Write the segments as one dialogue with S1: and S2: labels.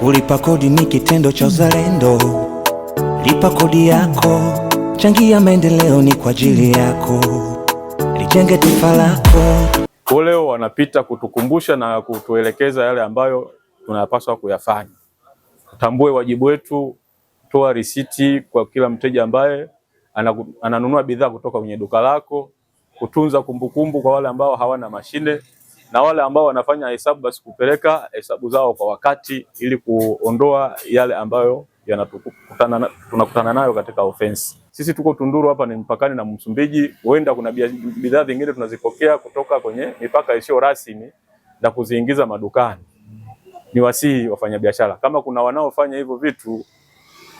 S1: Kulipa kodi ni kitendo cha uzalendo. Lipa kodi yako, changia maendeleo, ni kwa ajili yako. Lijenge taifa lako.
S2: Leo wanapita kutukumbusha na kutuelekeza yale ambayo tunapaswa kuyafanya. Tutambue wajibu wetu, toa risiti kwa kila mteja ambaye ananunua bidhaa kutoka kwenye duka lako, kutunza kumbukumbu kwa wale ambao hawana mashine, na wale ambao wanafanya hesabu basi kupeleka hesabu zao kwa wakati ili kuondoa yale ambayo tunakutana nayo katika offense. Sisi tuko Tunduru, hapa ni mpakani na Msumbiji. Huenda kuna bidhaa zingine tunazipokea kutoka kwenye mipaka isiyo rasmi na kuziingiza madukani. Ni wasihi wafanyabiashara, kama kuna wanaofanya hivyo vitu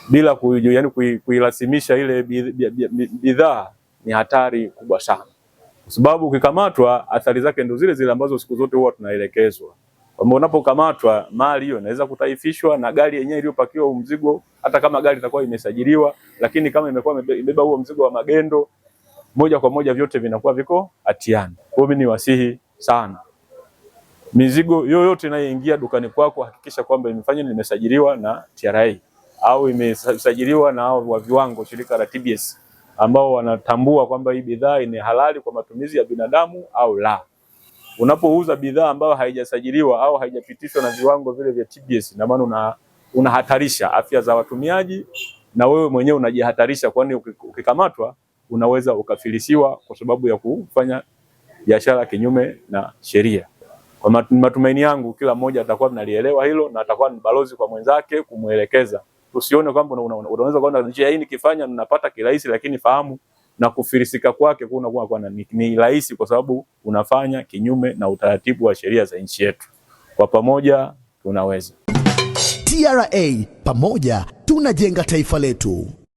S2: bila kuilasimisha ile bidhaa, ni hatari kubwa sana, kwa sababu ukikamatwa athari zake ndio zile zile ambazo siku zote huwa tunaelekezwa, kwamba unapokamatwa mali hiyo inaweza kutaifishwa, na gari yenyewe iliyopakiwa mzigo, hata kama gari itakuwa imesajiliwa, lakini kama imekuwa imebeba huo mzigo wa magendo, moja kwa moja vyote vinakuwa viko hatiani. Kwa hiyo mimi niwasihi sana, mizigo yoyote inayoingia dukani kwako hakikisha kwamba imesajiliwa na TRA au imesajiliwa na wa viwango, shirika la TBS, ambao wanatambua kwamba hii bidhaa ni halali kwa matumizi ya binadamu au la. Unapouza bidhaa ambayo haijasajiliwa au haijapitishwa na viwango vile vya TBS, na maana unahatarisha afya za watumiaji na wewe mwenyewe unajihatarisha, kwani ukikamatwa unaweza ukafilisiwa kwa sababu ya kufanya biashara kinyume na sheria. Kwa matumaini yangu kila mmoja atakuwa mnalielewa hilo na atakuwa ni balozi kwa mwenzake kumuelekeza. Usione kwamba unaweza kwenda njia hii nikifanya ninapata kirahisi, lakini fahamu na kufilisika kwake kunakuwa ni rahisi kwa sababu unafanya kinyume na utaratibu wa sheria za nchi yetu. Kwa pamoja tunaweza.
S3: TRA, pamoja tunajenga taifa letu.